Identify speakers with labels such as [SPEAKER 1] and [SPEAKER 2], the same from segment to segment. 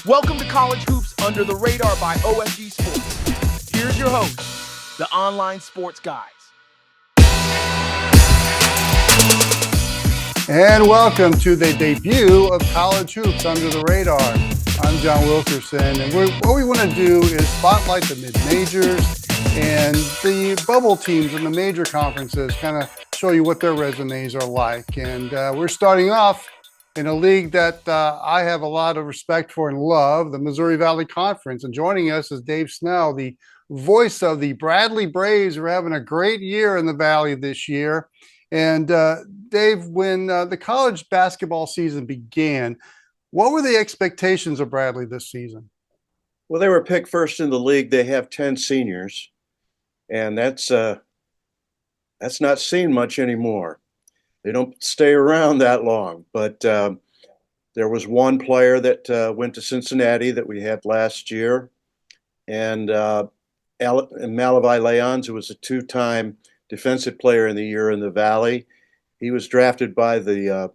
[SPEAKER 1] Welcome to College Hoops Under the Radar by OFG Sports. Here's your host, the online sports guys.
[SPEAKER 2] And welcome to the debut of College Hoops Under the Radar. I'm John Wilkerson, and what we want to do is spotlight the mid-majors and the bubble teams in the major conferences, kind of show you what their resumes are like. And we're starting off in a league that I have a lot of respect for and love, the Missouri Valley Conference. And joining us is Dave Snell, the voice of the Bradley Braves, who are having a great year in the Valley this year. And Dave, when the college basketball season began, what were the expectations of Bradley this season?
[SPEAKER 3] Well, they were picked first in the league. They have 10 seniors, and that's not seen much anymore. They don't stay around that long. But there was one player that went to Cincinnati that we had last year, and Malavi Leons, who was a two-time Defensive Player in the Year in the Valley. He was drafted by the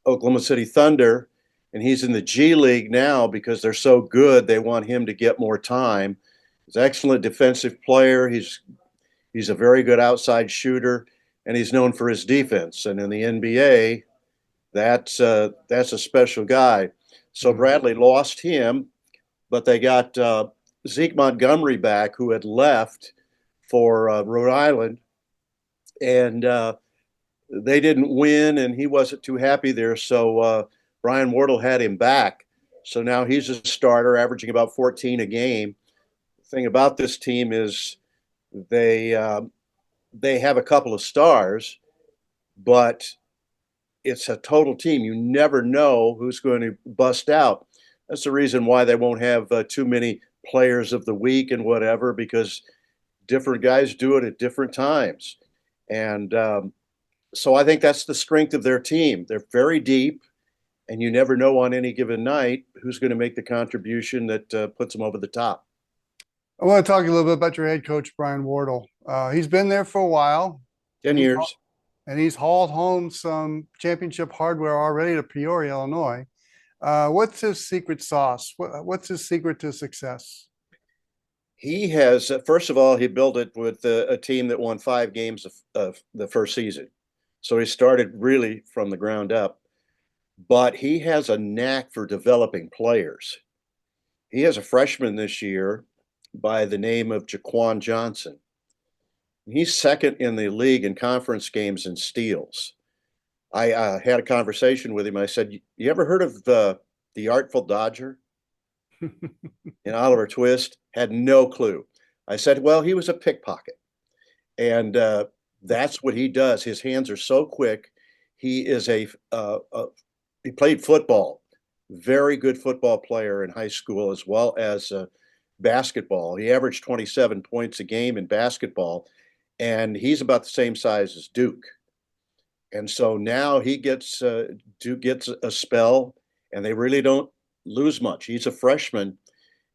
[SPEAKER 3] Oklahoma City Thunder, and he's in the G League now because they're so good. They want him to get more time. He's an excellent defensive player. He's a very good outside shooter, and he's known for his defense. And in the NBA, that's a special guy. So Bradley lost him, but they got Zeke Montgomery back, who had left for Rhode Island, and they didn't win, and he wasn't too happy there. So Brian Wardle had him back. So now he's a starter, averaging about 14 a game. The thing about this team is they have a couple of stars, but it's a total team. You never know who's going to bust out. That's the reason why they won't have too many players of the week and whatever, because different guys do it at different times. And so I think that's the strength of their team. They're very deep, and you never know on any given night who's going to make the contribution that puts them over the top.
[SPEAKER 2] I want to talk a little bit about your head coach, Brian Wardle. He's been there for a while.
[SPEAKER 3] 10 years.
[SPEAKER 2] And he's hauled home some championship hardware already to Peoria, Illinois. What's his secret sauce? What's his secret to success?
[SPEAKER 3] He has, first of all, he built it with a team that won 5 games of the first season. So he started really from the ground up. But he has a knack for developing players. He has a freshman this year by the name of Jaquan Johnson. He's second in the league in conference games and steals. I had a conversation with him. I said, "You ever heard of the Artful Dodger?" And Oliver Twist had no clue. I said, well, he was a pickpocket. And that's what he does. His hands are so quick. He is he played football, very good football player in high school as well as basketball. He averaged 27 points a game in basketball, and he's about the same size as Duke. And so now he Duke gets a spell, and they really don't lose much. He's a freshman,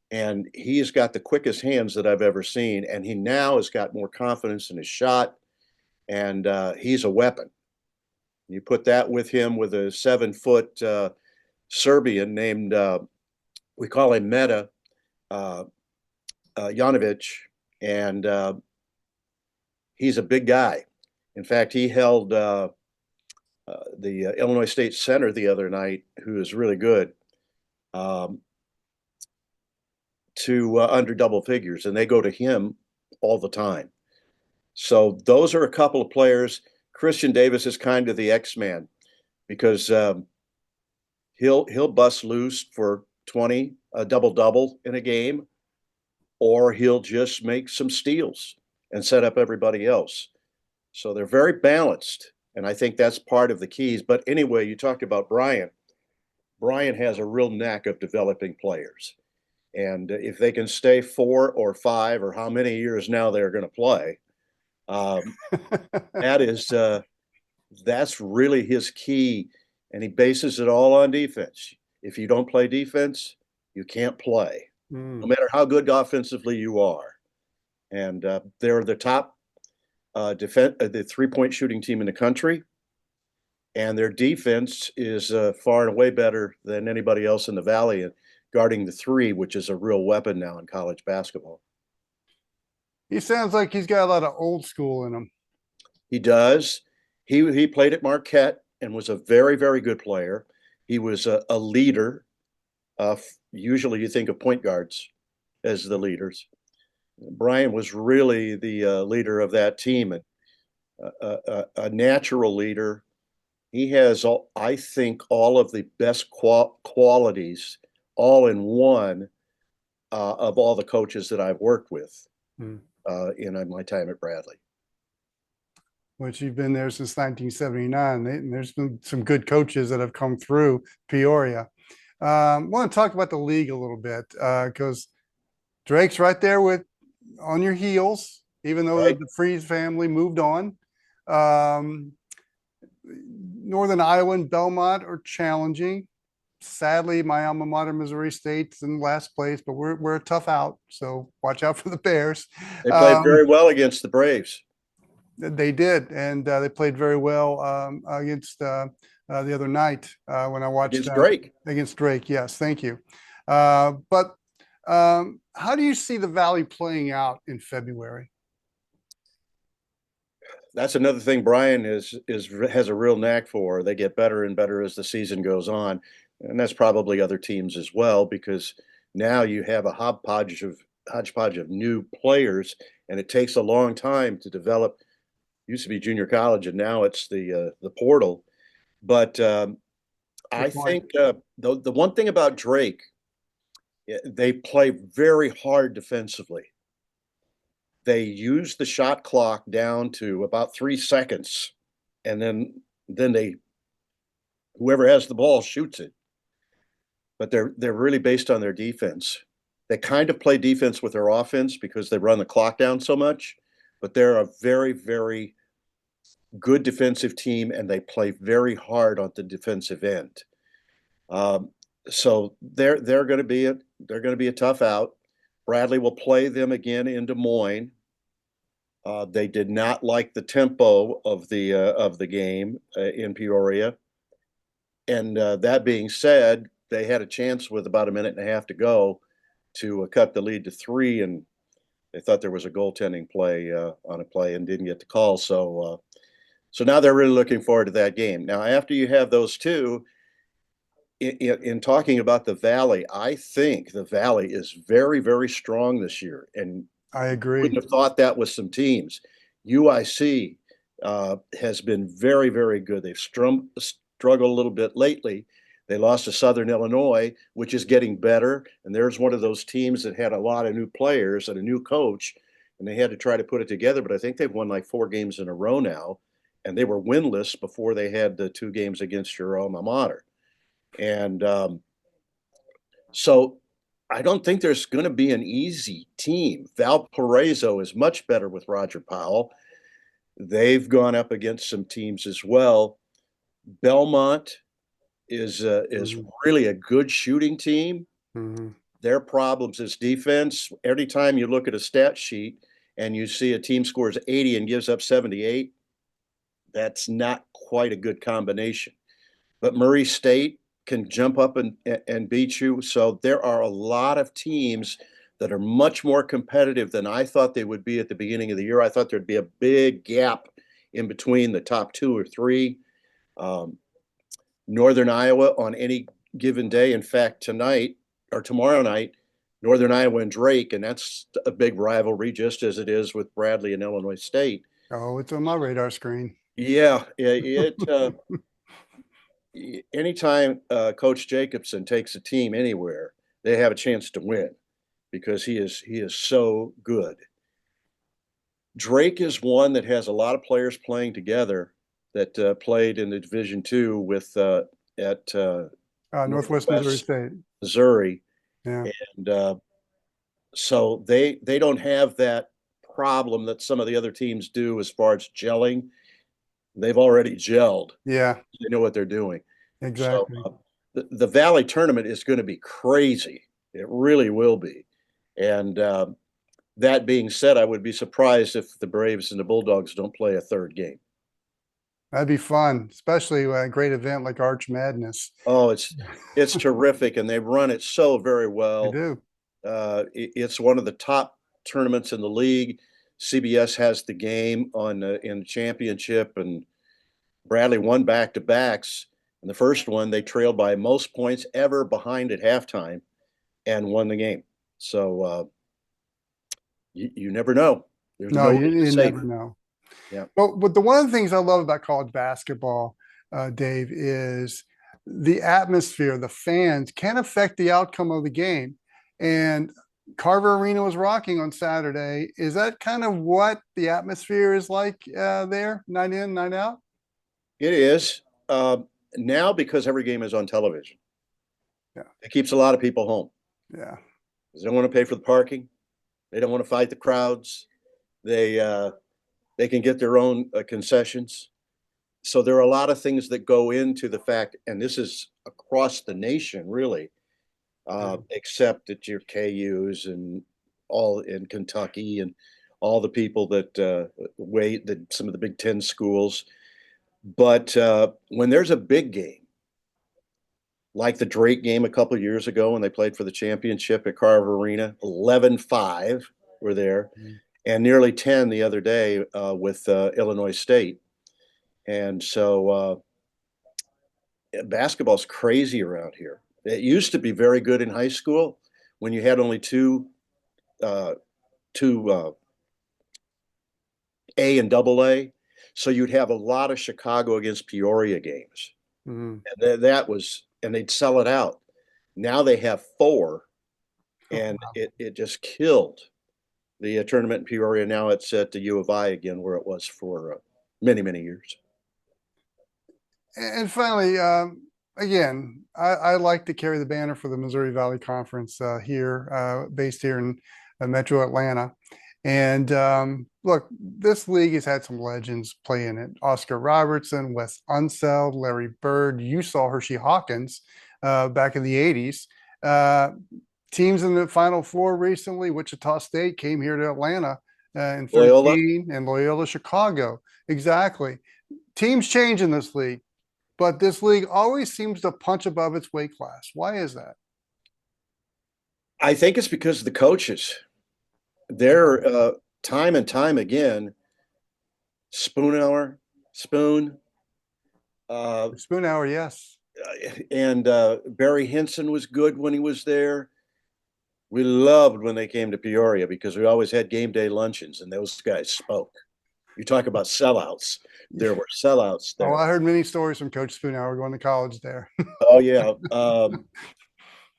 [SPEAKER 3] and he's got the quickest hands that I've ever seen. And he now has got more confidence in his shot, and he's a weapon. You put that with him with a 7-foot Serbian named, we call him Meta Janovic, and he's a big guy. In fact, he held the Illinois State center the other night, who is really good, to under double figures, and they go to him all the time. So those are a couple of players. Christian Davis is kind of the X-Man, because he'll bust loose for 20, a double-double in a game, or he'll just make some steals and set up everybody else. So they're very balanced, and I think that's part of the keys. But anyway, you talked about Brian. Brian has a real knack of developing players. And if they can stay 4 or 5 or how many years now they're going to play, that's really his key. And he bases it all on defense. If you don't play defense, you can't play, no matter how good offensively you are. And they're the top the three-point shooting team in the country. And their defense is far and away better than anybody else in the Valley. And guarding the three, which is a real weapon now in college basketball.
[SPEAKER 2] He sounds like he's got a lot of old school in him.
[SPEAKER 3] He does. He played at Marquette and was a very, very good player. He was a leader. Usually you think of point guards as the leaders. Brian was really the leader of that team, and a natural leader. He has, I think, all of the best qualities all in one of all the coaches that I've worked with in my time at Bradley.
[SPEAKER 2] Which you've been there since 1979, and there's been some good coaches that have come through Peoria. I want to talk about the league a little bit because Drake's right there on your heels, even though the Freeze family moved on. Northern Iowa and Belmont are challenging. Sadly, my alma mater, Missouri State's in last place, but we're a tough out, so watch out for the Bears.
[SPEAKER 3] They played very well against the Braves.
[SPEAKER 2] They did, and they played very well against the other night when I watched
[SPEAKER 3] against Drake.
[SPEAKER 2] Against Drake, yes, thank you. But how do you see the Valley playing out in February?
[SPEAKER 3] That's another thing Brian has a real knack for. They get better and better as the season goes on, and that's probably other teams as well, because now you have a hodgepodge of new players, and it takes a long time to develop. Used to be junior college, and now it's the portal. But I think the one thing about Drake, they play very hard defensively. They use the shot clock down to about 3 seconds, and then whoever has the ball shoots it. But they're really based on their defense. They kind of play defense with their offense because they run the clock down so much, but they're a very, very good defensive team, and they play very hard on the defensive end. So they're going to be a tough out. Bradley will play them again in Des Moines. They did not like the tempo of the game in Peoria, and that being said, they had a chance with about a minute and a half to go to cut the lead to 3, and they thought there was a goaltending play on a play and didn't get the call. So now they're really looking forward to that game. Now, after you have those two, in talking about the Valley, I think the Valley is very, very strong this year, and
[SPEAKER 2] I agree.
[SPEAKER 3] Wouldn't have thought that with some teams. UIC has been very, very good. They've struggled a little bit lately. They lost to Southern Illinois, which is getting better, and there's one of those teams that had a lot of new players and a new coach, and they had to try to put it together, but I think they've won like 4 games in a row now, and they were winless before they had the 2 games against your alma mater. And so I don't think there's going to be an easy team. Valparaiso is much better with Roger Powell. They've gone up against some teams as well. Belmont is really a good shooting team.
[SPEAKER 2] Mm-hmm.
[SPEAKER 3] Their problems is defense. Every time you look at a stat sheet and you see a team scores 80 and gives up 78, that's not quite a good combination. But Murray State can jump up and beat you. So there are a lot of teams that are much more competitive than I thought they would be at the beginning of the year. I thought there'd be a big gap in between the top 2 or 3. Northern Iowa on any given day. In fact, tonight or tomorrow night, Northern Iowa and Drake, and that's a big rivalry, just as it is with Bradley and Illinois State.
[SPEAKER 2] Oh, it's on my radar screen.
[SPEAKER 3] Yeah, anytime Coach Jacobson takes a team anywhere, they have a chance to win because he is so good. Drake is one that has a lot of players playing together that played in the Division II with at
[SPEAKER 2] Northwest Missouri State,
[SPEAKER 3] Missouri,
[SPEAKER 2] yeah,
[SPEAKER 3] and so they don't have that problem that some of the other teams do as far as gelling. They've already gelled.
[SPEAKER 2] Yeah,
[SPEAKER 3] they know what they're doing.
[SPEAKER 2] Exactly.
[SPEAKER 3] So, the Valley tournament is going to be crazy. It really will be. And that being said, I would be surprised if the Braves and the Bulldogs don't play a third game.
[SPEAKER 2] That'd be fun, especially a great event like Arch Madness.
[SPEAKER 3] Oh, it's terrific, and they run it so very
[SPEAKER 2] They
[SPEAKER 3] well.
[SPEAKER 2] do.
[SPEAKER 3] It's one of the top tournaments in the league. CBS has the game on in the championship, and Bradley won back to backs. And the first one, they trailed by most points ever behind at halftime and won the game. So you never know. There's
[SPEAKER 2] No,
[SPEAKER 3] no
[SPEAKER 2] you
[SPEAKER 3] safe.
[SPEAKER 2] never know.
[SPEAKER 3] Yeah.
[SPEAKER 2] But the one of the things I love about college basketball, Dave, is the atmosphere. The fans can affect the outcome of the game. And Carver Arena was rocking on Saturday. Is that kind of what the atmosphere is like there, night in, night out?
[SPEAKER 3] It is now because every game is on television.
[SPEAKER 2] Yeah,
[SPEAKER 3] It keeps a lot of people home.
[SPEAKER 2] yeah.
[SPEAKER 3] They don't want to pay for the parking. They don't want to fight the crowds. They they can get their own concessions. So there are a lot of things that go into the fact, and this is across the nation, really, except at your KUs and all in Kentucky and all the people that wait, that some of the Big Ten schools. But when there's a big game, like the Drake game a couple of years ago when they played for the championship at Carver Arena, 11-5 were there,
[SPEAKER 2] Mhm.
[SPEAKER 3] and nearly 10 the other day with Illinois State. And so basketball's crazy around here. It used to be very good in high school when you had only uh, two A and double A. So you'd have a lot of Chicago against Peoria games.
[SPEAKER 2] Mhm.
[SPEAKER 3] And that was, and they'd sell it out. Now they have four,
[SPEAKER 2] Oh,
[SPEAKER 3] and
[SPEAKER 2] wow.
[SPEAKER 3] it just killed the tournament in Peoria. Now it's at the U of I again, where it was for many, many years.
[SPEAKER 2] And finally, again, I like to carry the banner for the Missouri Valley Conference here, based here in Metro Atlanta. And look, this league has had some legends play in it. Oscar Robertson, Wes Unseld, Larry Bird. You saw Hershey Hawkins back in the 80s. Uh, Teams in the Final Four recently, Wichita State came here to Atlanta in
[SPEAKER 3] Loyola,
[SPEAKER 2] 13, and Loyola Chicago. Exactly. Teams change in this league, but this league always seems to punch above its weight class. Why is that?
[SPEAKER 3] I think it's because of the coaches. They're time and time again, Spoon, uh,
[SPEAKER 2] Spoon Hour, yes.
[SPEAKER 3] and Barry Hinson was good when he was there. We loved when they came to Peoria because we always had game day luncheons, and those guys spoke. You talk about sellouts. There were sellouts
[SPEAKER 2] Oh,
[SPEAKER 3] there.
[SPEAKER 2] I heard many stories from Coach Spoon Hour going to college there.
[SPEAKER 3] Oh yeah.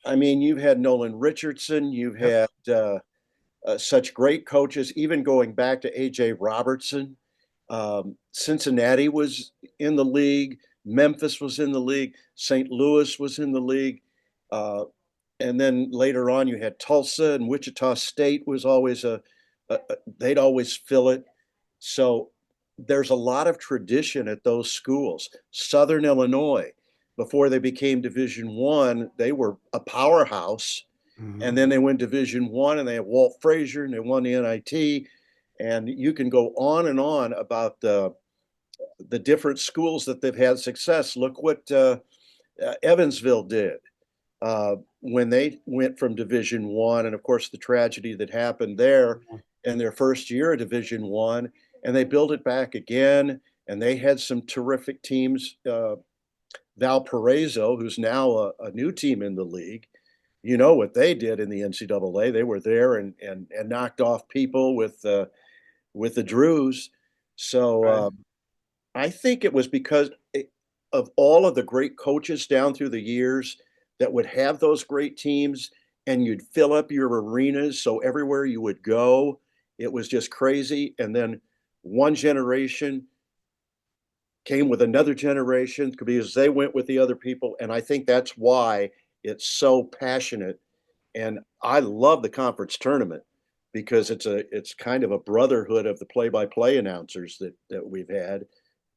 [SPEAKER 3] I mean, you've had Nolan Richardson. You've
[SPEAKER 2] Yep.
[SPEAKER 3] had such great coaches, even going back to AJ Robertson. Cincinnati was in the league. Memphis was in the league. St. Louis was in the league. Uh, and then later on, you had Tulsa, and Wichita State was always they'd always fill it. So there's a lot of tradition at those schools. Southern Illinois, before they became Division One, they were a powerhouse, and
[SPEAKER 2] Mhm.
[SPEAKER 3] then they went Division One, and they had Walt Frazier, and they won the NIT, and you can go on about the different schools that they've had success. Look what Evansville did when they went from Division One, and of course the tragedy that happened there in their first year of Division One, and they built it back again, and they had some terrific teams. Valparaiso, who's now a new team in the league, you know what they did in the NCAA. They were there and knocked off people with the Drews. So
[SPEAKER 2] Right.
[SPEAKER 3] I think it was because of all of the great coaches down through the years that would have those great teams, and you'd fill up your arenas. So everywhere you would go, it was just crazy. And then one generation came with another generation because they went with the other people. And I think that's why it's so passionate. And I love the conference tournament because it's kind of a brotherhood of the play-by-play announcers that we've had.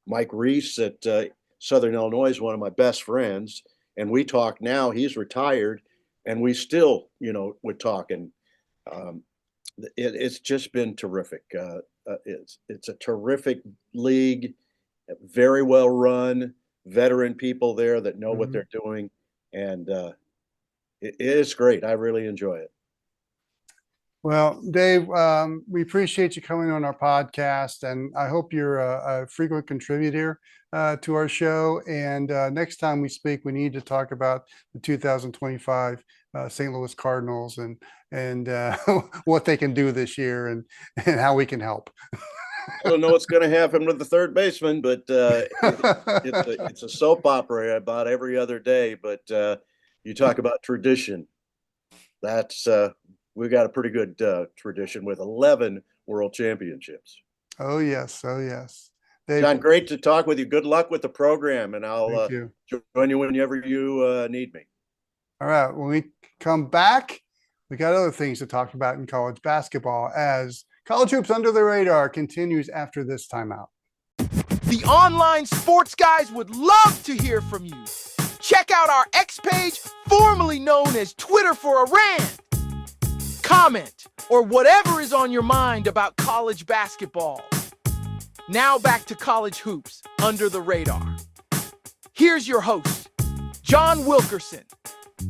[SPEAKER 3] Mike Reese at Southern Illinois is one of my best friends, and we talk now. He's retired, and we still, would talk. And um, it's just been terrific. It's a terrific league, very well run, veteran people there that know what
[SPEAKER 2] Mhm.
[SPEAKER 3] they're doing, and it is great. I really enjoy it.
[SPEAKER 2] Well, Dave, we appreciate you coming on our podcast, and I hope you're a frequent contributor to our show. And next time we speak, we need to talk about the 2025 St. Louis Cardinals and what they can do this year and how we can help.
[SPEAKER 3] I don't know what's going to happen with the third baseman, but it's a soap opera about every other day. But you talk about tradition. That's we've got a pretty good tradition with 11 world championships.
[SPEAKER 2] Oh, yes. Oh, yes. Dave,
[SPEAKER 3] John, great to talk with you. Good luck with the program, and
[SPEAKER 2] thank
[SPEAKER 3] I'll
[SPEAKER 2] you.
[SPEAKER 3] join you whenever you need me.
[SPEAKER 2] All right. When we come back, we got other things to talk about in college basketball as College Hoops Under the Radar continues after this timeout.
[SPEAKER 1] The online sports guys would love to hear from you. Check out our X page, formerly known as Twitter for a Rant. Comment or whatever is on your mind about college basketball. Now back to College Hoops Under the Radar. Here's your host, John Wilkerson.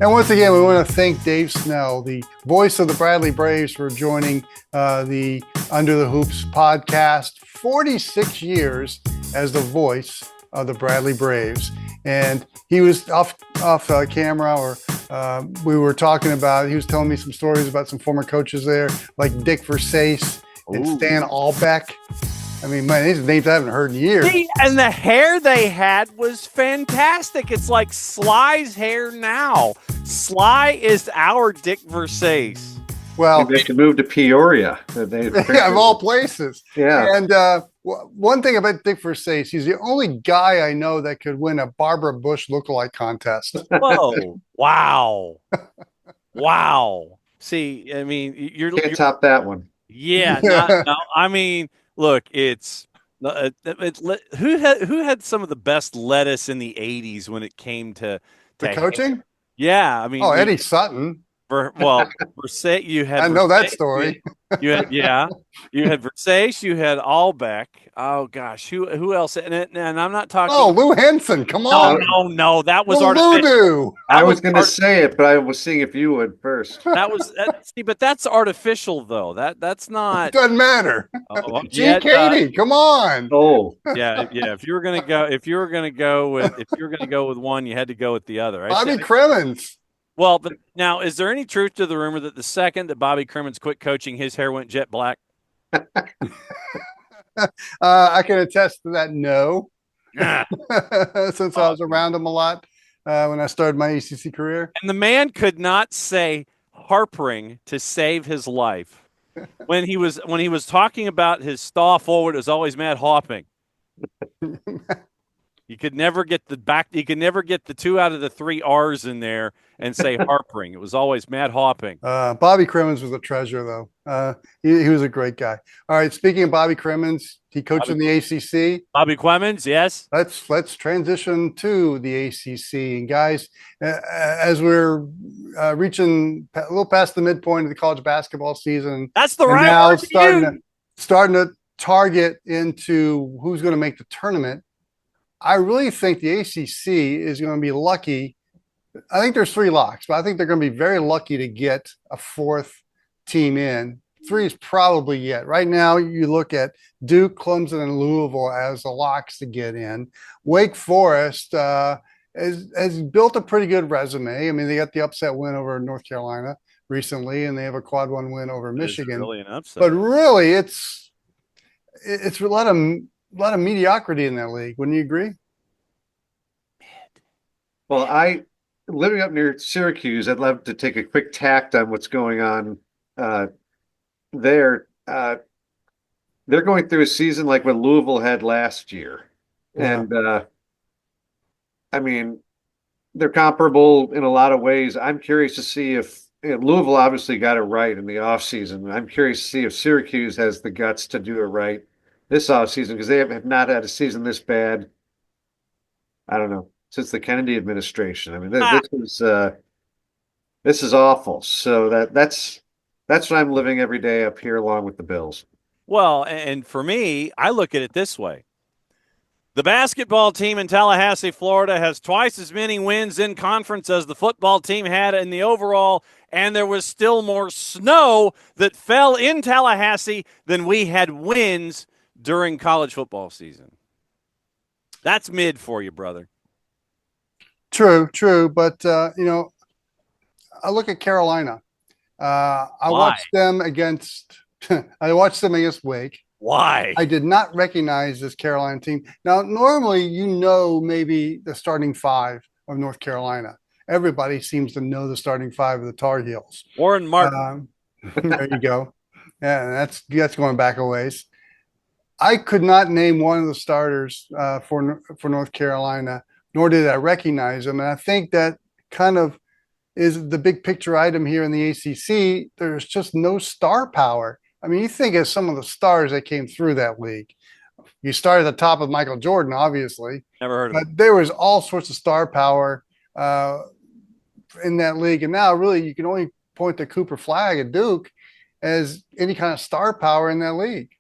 [SPEAKER 2] And once again, we want to thank Dave Snell, the voice of the Bradley Braves, for joining the Under the Hoops podcast. 46 years as the voice of the Bradley Braves. And he was off camera, or we were talking about, he was telling me some stories about some former coaches there, like Dick Versace and Stan Albeck. I mean, man, these are names I haven't heard in years.
[SPEAKER 4] And the hair they had was fantastic. It's like Sly's hair now. Sly is our Dick Versace.
[SPEAKER 2] Well,
[SPEAKER 5] maybe they could move to Peoria.
[SPEAKER 2] Yeah, of all places.
[SPEAKER 5] Yeah.
[SPEAKER 2] And one thing about Dick Versace, he's the only guy I know that could win a Barbara Bush lookalike contest.
[SPEAKER 4] Whoa. Wow. Wow. See, I mean, you're
[SPEAKER 5] top that one.
[SPEAKER 4] Yeah. No, I mean, look, it's who had some of the best lettuce in the 80s when it came to
[SPEAKER 2] The coaching?
[SPEAKER 4] hair? Yeah, I mean,
[SPEAKER 2] Eddie Sutton.
[SPEAKER 4] Versace, you had.
[SPEAKER 2] I know that story.
[SPEAKER 4] You had Versace, you had Albeck. Oh gosh, who else? And I'm not talking.
[SPEAKER 2] Oh, Lou Henson, come on!
[SPEAKER 4] No, that was
[SPEAKER 2] artificial.
[SPEAKER 5] I was going to say it, but I was seeing if you would first.
[SPEAKER 4] But that's artificial though. That's not.
[SPEAKER 2] It doesn't matter. Gene Katie, come on!
[SPEAKER 5] Oh,
[SPEAKER 4] yeah. If you were going to go with one, you had to go with the other.
[SPEAKER 2] Bobby Crimmins.
[SPEAKER 4] Well, but now, is there any truth to the rumor that the second that Bobby Crimmins quit coaching, his hair went jet black?
[SPEAKER 2] I can attest to that. No, since I was around him a lot when I started my ACC career.
[SPEAKER 4] And the man could not say harpering to save his life. When he was talking about his star forward, it was always Matt Hopping. You could never get the 2 out of the 3 R's in there and say harpering. It was always Matt Hopping.
[SPEAKER 2] Bobby Crimmins was a treasure, though. He was a great guy. All right, speaking of Bobby Crimmins, he coached in the ACC.
[SPEAKER 4] Bobby Crimmins, yes.
[SPEAKER 2] Let's transition to the ACC. And guys, as we're reaching a little past the midpoint of the college basketball season,
[SPEAKER 4] that's the right
[SPEAKER 2] now
[SPEAKER 4] word
[SPEAKER 2] starting to target into who's going to make the tournament. I really think the ACC is going to be lucky. I think there's 3 locks, but I think they're going to be very lucky to get a 4th team in. 3 is probably it. Right now, you look at Duke, Clemson, and Louisville as the locks to get in. Wake Forest has built a pretty good resume. I mean, they got the upset win over North Carolina recently, and they have a quad 1 win over Michigan.
[SPEAKER 4] Really an upset.
[SPEAKER 2] But really, it's a lot of mediocrity in that league. Wouldn't you agree?
[SPEAKER 5] Well, living up near Syracuse, I'd love to take a quick tact on what's going on there. They're going through a season like what Louisville had last year. Yeah. And I mean, they're comparable in a lot of ways. I'm curious to see if Louisville obviously got it right in the offseason. I'm curious to see if Syracuse has the guts to do it right this offseason, because they have not had a season this bad, I don't know, since the Kennedy administration. I mean, this is awful. So that's what I'm living every day up here along with the Bills.
[SPEAKER 4] Well, and for me, I look at it this way. The basketball team in Tallahassee, Florida has twice as many wins in conference as the football team had in the overall, and there was still more snow that fell in Tallahassee than we had wins during college football season. That's mid for you, brother.
[SPEAKER 2] True. But, I look at Carolina. I
[SPEAKER 4] Why?
[SPEAKER 2] I watched them against Wake.
[SPEAKER 4] Why?
[SPEAKER 2] I did not recognize this Carolina team. Now, normally, maybe the starting five of North Carolina. Everybody seems to know the starting five of the Tar Heels.
[SPEAKER 4] Warren Martin.
[SPEAKER 2] There you go. Yeah, that's going back a ways. I could not name one of the starters for North Carolina, nor did I recognize them. And I think that kind of is the big picture item here in the ACC. There's just no star power. I mean, you think of some of the stars that came through that league. You start at the top of Michael Jordan, obviously.
[SPEAKER 4] Never heard of him.
[SPEAKER 2] But there was all sorts of star power in that league. And now, really, you can only point to Cooper Flagg at Duke as any kind of star power in that league.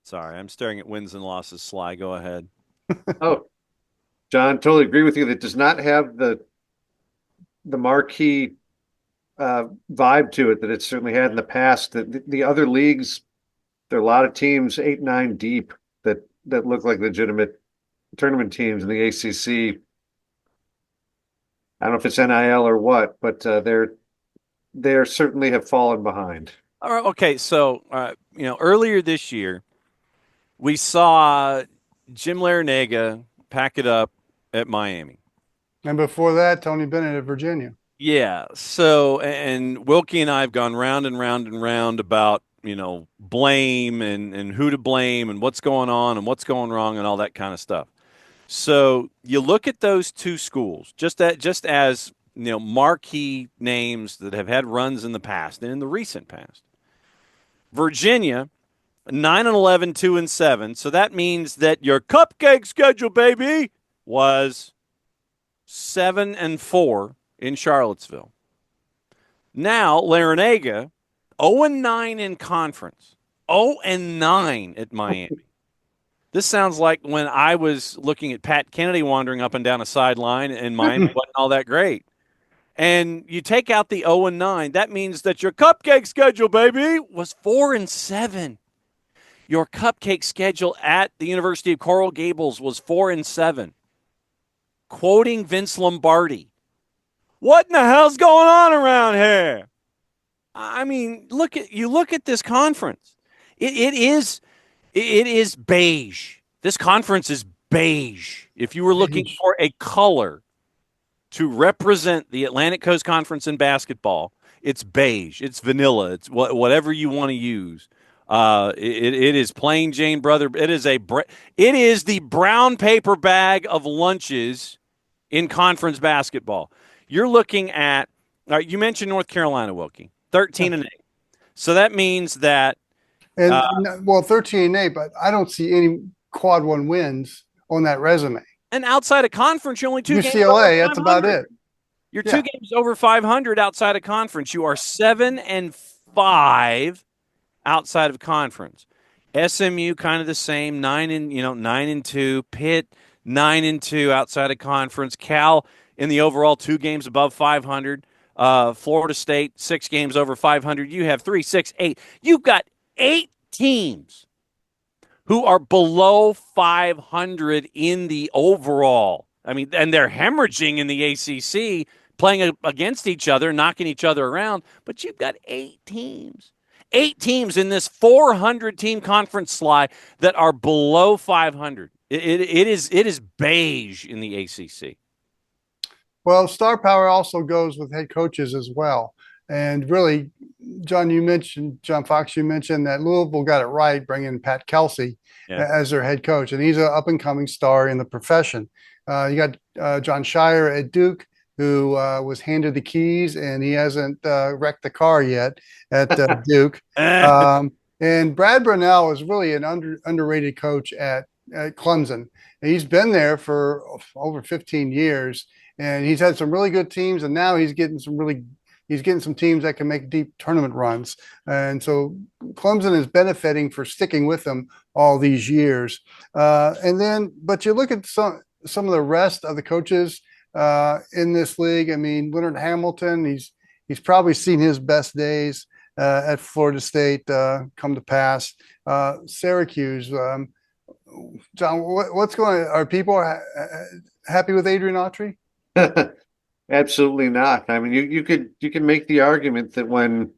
[SPEAKER 4] Sorry, I'm staring at wins and losses. Sly, go ahead.
[SPEAKER 5] Oh, John, totally agree with you. That does not have the marquee vibe to it that it certainly had in the past. The other leagues, there are a lot of teams 8, 9 deep that look like legitimate tournament teams in the ACC. I don't know if it's NIL or what, but they certainly have fallen behind.
[SPEAKER 4] All right, okay, so earlier this year, we saw Jim Larinaga pack it up at Miami.
[SPEAKER 2] And before that, Tony Bennett at Virginia.
[SPEAKER 4] Yeah. So, and Wilkie and I have gone round and round and round about, blame and who to blame and what's going on and what's going wrong and all that kind of stuff. So you look at those two schools just as, marquee names that have had runs in the past and in the recent past. Virginia, 9-11, 2-7. So that means that your cupcake schedule, baby, was 7-4 in Charlottesville. Now, Larinaga, 0-9 in conference, 0-9 at Miami. This sounds like when I was looking at Pat Kennedy wandering up and down a sideline, and Miami wasn't all that great. And you take out the 0-9, that means that your cupcake schedule, baby, was 4-7. Your cupcake schedule at the University of Coral Gables was 4-7. Quoting Vince Lombardi. What in the hell's going on around here? I mean, look at this conference. It is beige. This conference is beige. If you were looking for a color to represent the Atlantic Coast Conference in basketball, it's beige. It's vanilla. It's whatever you want to use. It is plain Jane, brother. It is the brown paper bag of lunches in conference basketball. You're looking at, you mentioned North Carolina, Wilkie, 13-8. So that means that.
[SPEAKER 2] 13-8, but I don't see any quad one wins on that resume.
[SPEAKER 4] And outside of conference, you're only two games.
[SPEAKER 2] UCLA, that's about it.
[SPEAKER 4] You're 2 games over 500 outside of conference. You are 7-5 outside of conference. SMU kind of the same, 9-2. Pitt 9-2 outside of conference. Cal in the overall 2 games above 500. Florida State 6 games over 500. You have 3, 6, 8. You've got 8 teams who are below 500 in the overall. I mean, and they're hemorrhaging in the ACC, playing against each other, knocking each other around. But you've got 8 teams. 8 teams in this 400-team conference slide that are below 500. It is beige in the ACC.
[SPEAKER 2] Well, star power also goes with head coaches as well. And really, Jon Fox, you mentioned that Louisville got it right, bringing Pat Kelsey as their head coach. And he's an up-and-coming star in the profession. You got John Shire at Duke, who was handed the keys, and he hasn't wrecked the car yet at Duke. And Brad Brownell is really an underrated coach at Clemson. And he's been there for over 15 years, and he's had some really good teams, and now he's getting some really He's getting some teams that can make deep tournament runs. And so Clemson is benefiting for sticking with him all these years. But you look at some of the rest of the coaches in this league. I mean, Leonard Hamilton, he's probably seen his best days at Florida State come to pass. Syracuse, John, what's going on? Are people happy with Adrian Autry?
[SPEAKER 5] Absolutely not. I mean, you could make the argument that when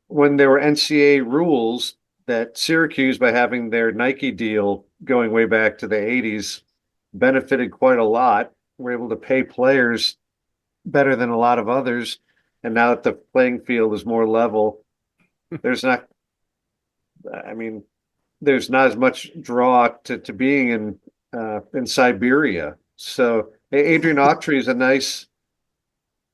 [SPEAKER 5] there were NCAA rules, that Syracuse, by having their Nike deal going way back to the 80s, benefited quite a lot. We're able to pay players better than a lot of others. And now that the playing field is more level, there's not as much draw to being in Siberia. So Adrian Autry is a nice,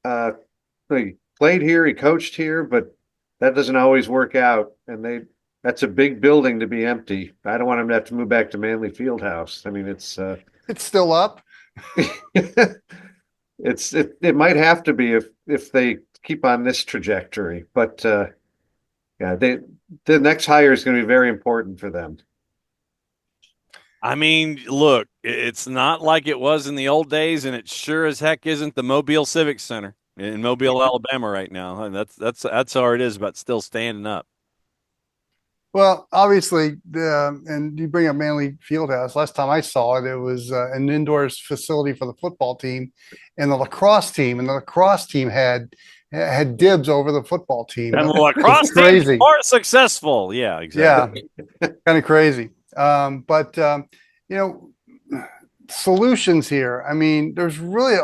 [SPEAKER 5] he played here, he coached here, but that doesn't always work out. And that's a big building to be empty. I don't want him to have to move back to Manley Fieldhouse. I mean, it's
[SPEAKER 2] still up.
[SPEAKER 5] It might have to be if they keep on this trajectory, but the next hire is going to be very important for them.
[SPEAKER 4] I mean, look, it's not like it was in the old days, and it sure as heck isn't the Mobile Civic Center in Mobile, Alabama right now. And that's how it is about still standing up.
[SPEAKER 2] Well, obviously, and you bring up Manley Fieldhouse. Last time I saw it, it was an indoors facility for the football team and the lacrosse team. And the lacrosse team had dibs over the football team.
[SPEAKER 4] And the lacrosse team more successful. Yeah, exactly.
[SPEAKER 2] Yeah, kind of crazy. Solutions here. I mean, there's really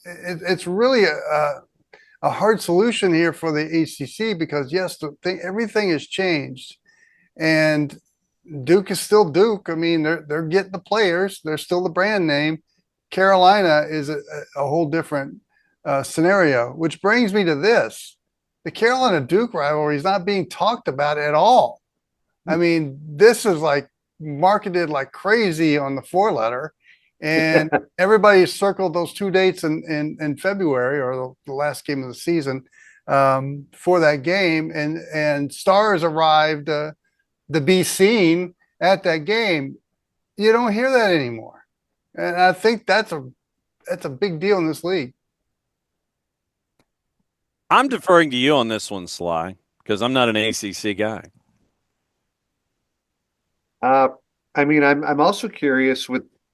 [SPEAKER 2] it's really a hard solution here for the ACC because yes, everything has changed, and Duke is still Duke. I mean, they're getting the players. They're still the brand name. Carolina is a whole different scenario, which brings me to this. The Carolina-Duke rivalry is not being talked about at all. I mean, this is like marketed like crazy on the 4-letter, and everybody circled those 2 dates in February, or the last game of the season, for that game, and stars arrived to be seen at that game. You don't hear that anymore, and I think that's a big deal in this league.
[SPEAKER 4] I'm deferring to you on this one, Sly, because I'm not an ACC guy.
[SPEAKER 5] I mean, I'm also curious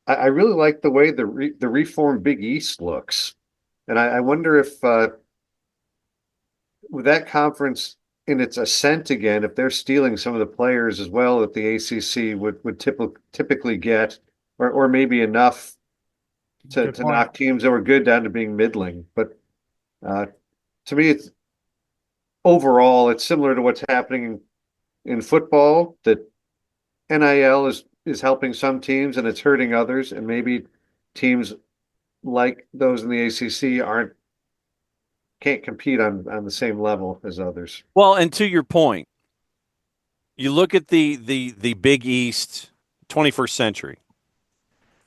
[SPEAKER 5] I really like the way the reformed Big East looks. And I wonder if with that conference in its ascent again, if they're stealing some of the players as well that the ACC would typically get, or maybe enough to knock teams that were good down to being middling. But to me, it's overall, it's similar to what's happening in football, that NIL is helping some teams and it's hurting others, and maybe teams like those in the ACC can't compete on the same level as others.
[SPEAKER 4] Well, and to your point, you look at the Big East 21st century.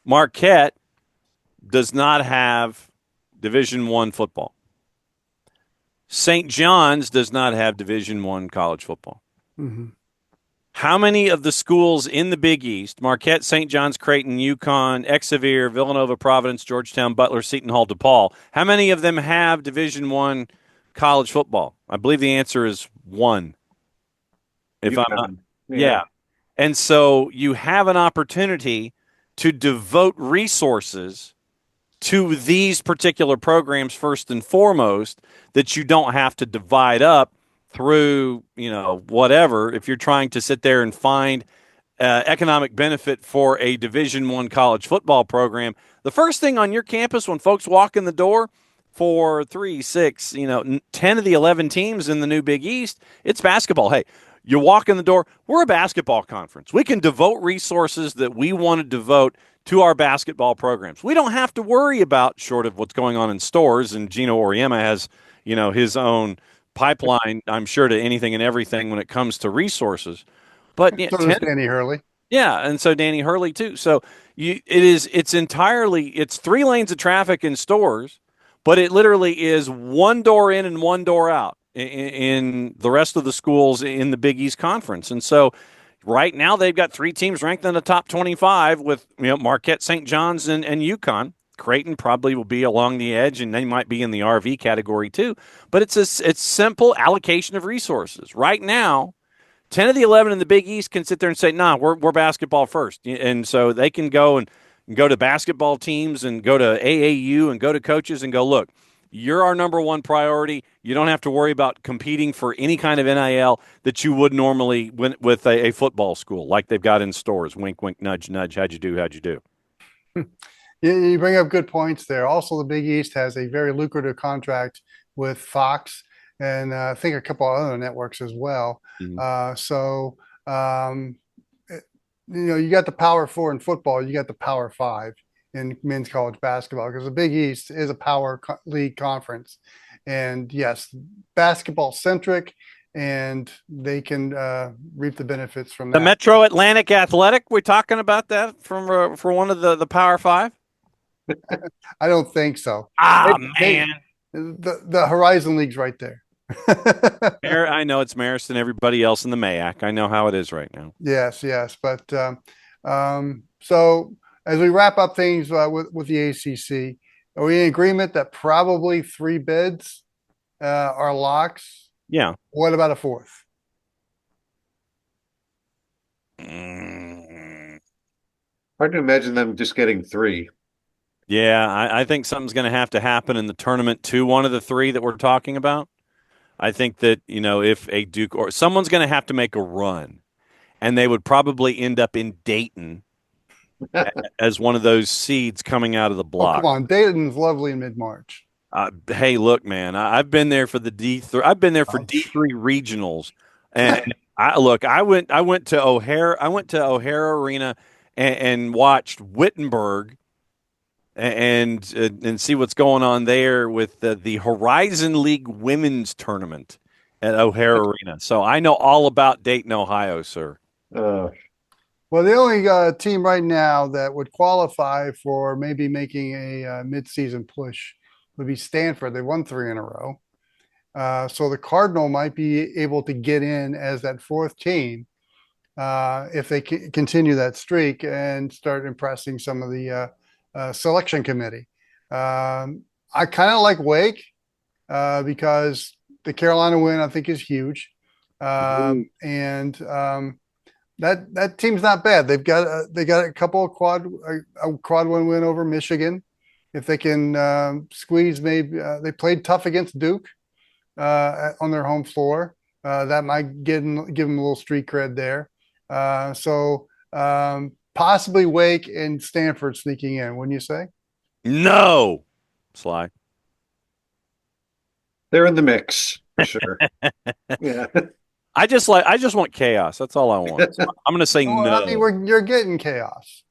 [SPEAKER 4] Marquette does not have Division I football. St. John's does not have Division I college football.
[SPEAKER 2] Mm-hmm.
[SPEAKER 4] How many of the schools in the Big East, Marquette, St. John's, Creighton, UConn, Exeter, Villanova, Providence, Georgetown, Butler, Seton Hall, DePaul, how many of them have Division I college football? I believe the answer is one. If UConn. I'm not, yeah. And so you have an opportunity to devote resources to these particular programs first and foremost, that you don't have to divide up through, whatever, if you're trying to sit there and find economic benefit for a Division I college football program. The first thing on your campus when folks walk in the door for 3, 6, 10 of the 11 teams in the new Big East, it's basketball. Hey, you walk in the door, we're a basketball conference. We can devote resources that we want to devote to our basketball programs. We don't have to worry about, short of what's going on in stores, and Gino Auriemma has, his own pipeline, I'm sure, to anything and everything when it comes to resources. But
[SPEAKER 2] so does Danny Hurley.
[SPEAKER 4] Yeah, and so Danny Hurley too. So it's 3 lanes of traffic in stores, but it literally is one door in and one door out in the rest of the schools in the Big East Conference. And so right now they've got 3 teams ranked in the top 25 with Marquette, St. John's, and UConn. Creighton probably will be along the edge, and they might be in the RV category too. But it's simple allocation of resources. Right now, 10 of the 11 in the Big East can sit there and say, nah, we're basketball first. And so they can go to basketball teams and go to AAU and go to coaches and go, look, you're our number one priority. You don't have to worry about competing for any kind of NIL that you would normally with a football school like they've got in stores. Wink, wink, nudge, nudge. How'd you do? How'd you do?
[SPEAKER 2] You bring up good points there. Also, the Big East has a very lucrative contract with Fox and I think a couple other networks as well. Mm-hmm. You got the Power 4 in football. You got the Power 5 in men's college basketball because the Big East is a power league conference. And yes, basketball centric, and they can reap the benefits from that.
[SPEAKER 4] The Metro Atlantic Athletic, we're talking about that for one of the Power 5?
[SPEAKER 2] I don't think so.
[SPEAKER 4] Man.
[SPEAKER 2] The Horizon League's right there.
[SPEAKER 4] I know it's Marist and everybody else in the MAAC. I know how it is right now.
[SPEAKER 2] Yes. But so as we wrap up things with the ACC, are we in agreement that probably 3 bids are locks?
[SPEAKER 4] Yeah.
[SPEAKER 2] What about a 4th?
[SPEAKER 5] Hard to imagine them just getting 3.
[SPEAKER 4] Yeah, I think something's going to have to happen in the tournament to one of the 3 that we're talking about. I think that, if a Duke or someone's going to have to make a run, and they would probably end up in Dayton as one of those seeds coming out of the block.
[SPEAKER 2] Oh, come on. Dayton's lovely in mid-March.
[SPEAKER 4] Hey, look, man, I've been there for the D3. I've been there for D3 regionals. And I went to O'Hare. I went to O'Hare Arena and watched Wittenberg and see what's going on there with the Horizon League women's tournament at O'Hare Arena. So I know all about Dayton, Ohio, sir.
[SPEAKER 2] Well, the only team right now that would qualify for maybe making a midseason push would be Stanford. They won 3 in a row. So the Cardinal might be able to get in as that 4th team if they continue that streak and start impressing some of the selection committee. I kind of like Wake because the Carolina win, I think, is huge. And that team's not bad. They got a couple of quad 1 win over Michigan. If they can squeeze, maybe they played tough against Duke on their home floor. That might give them a little street cred there. So possibly Wake and Stanford sneaking in, wouldn't you say?
[SPEAKER 4] No, Sly.
[SPEAKER 5] They're in the mix, for sure. Yeah.
[SPEAKER 4] I just want chaos. That's all I want. So I'm going to say no.
[SPEAKER 2] I mean, you're getting chaos.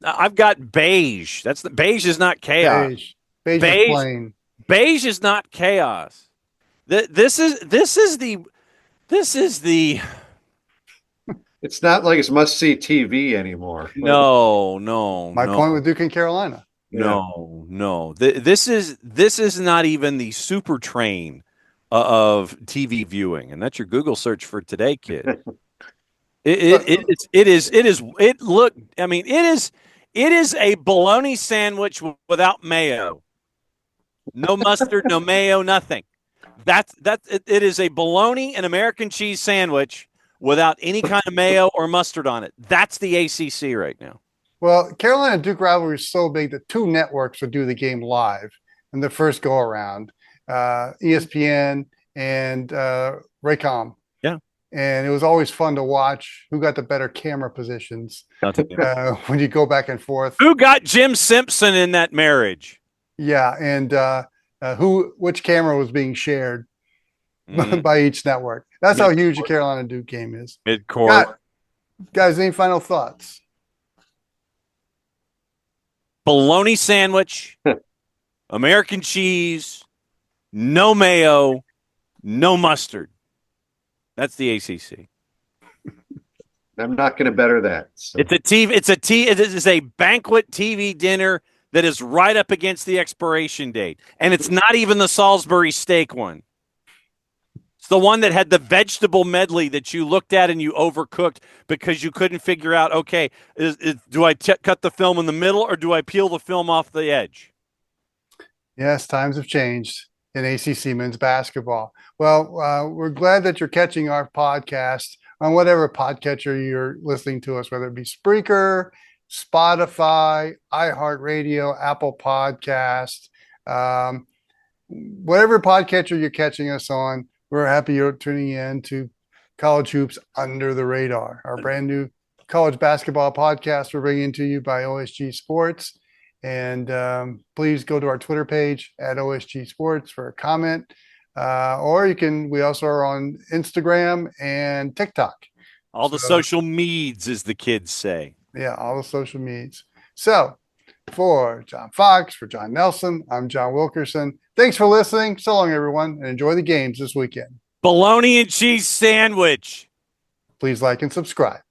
[SPEAKER 4] I've got beige. Beige is not chaos.
[SPEAKER 2] Beige is plain.
[SPEAKER 4] Beige is not chaos. This is the.
[SPEAKER 5] It's not like it's must-see TV anymore.
[SPEAKER 4] No.
[SPEAKER 2] My point with Duke and Carolina.
[SPEAKER 4] No. This is not even the super train of TV viewing, and that's your Google search for today, kid. It is a bologna sandwich without mayo. No mustard, no mayo, nothing. It is a bologna and American cheese sandwich without any kind of mayo or mustard on it. That's the ACC right now.
[SPEAKER 2] Well, Carolina Duke rivalry is so big that 2 networks would do the game live in the first go around, ESPN and Raycom.
[SPEAKER 4] Yeah.
[SPEAKER 2] And it was always fun to watch who got the better camera positions when you go back and forth.
[SPEAKER 4] Who got Jim Simpson in that marriage?
[SPEAKER 2] Yeah, and which camera was being shared by each network. That's how huge the Carolina Duke game is.
[SPEAKER 4] Midcourt.
[SPEAKER 2] Guys, any final thoughts?
[SPEAKER 4] Bologna sandwich, American cheese, no mayo, no mustard. That's the ACC.
[SPEAKER 5] I'm not going to better that. So.
[SPEAKER 4] It is a banquet TV dinner that is right up against the expiration date. And it's not even the Salisbury steak one. It's the one that had the vegetable medley that you looked at and you overcooked because you couldn't figure out, okay, do I cut the film in the middle or do I peel the film off the edge?
[SPEAKER 2] Yes, times have changed in ACC men's basketball. Well, we're glad that you're catching our podcast on whatever podcatcher you're listening to us, whether it be Spreaker, Spotify, iHeartRadio, Apple Podcast, whatever podcatcher you're catching us on. We're happy you're tuning in to College Hoops Under the Radar, our brand new college basketball podcast we're bringing to you by OSG Sports. And please go to our Twitter page at OSG Sports for a comment. Or we also are on Instagram and TikTok.
[SPEAKER 4] All the social meds, as the kids say.
[SPEAKER 2] Yeah, all the social meds. So for Jon Fox, for Jon Nelson, I'm John Wilkerson. Thanks for listening. So long, everyone, and enjoy the games this weekend.
[SPEAKER 4] Bologna and cheese sandwich.
[SPEAKER 2] Please like and subscribe.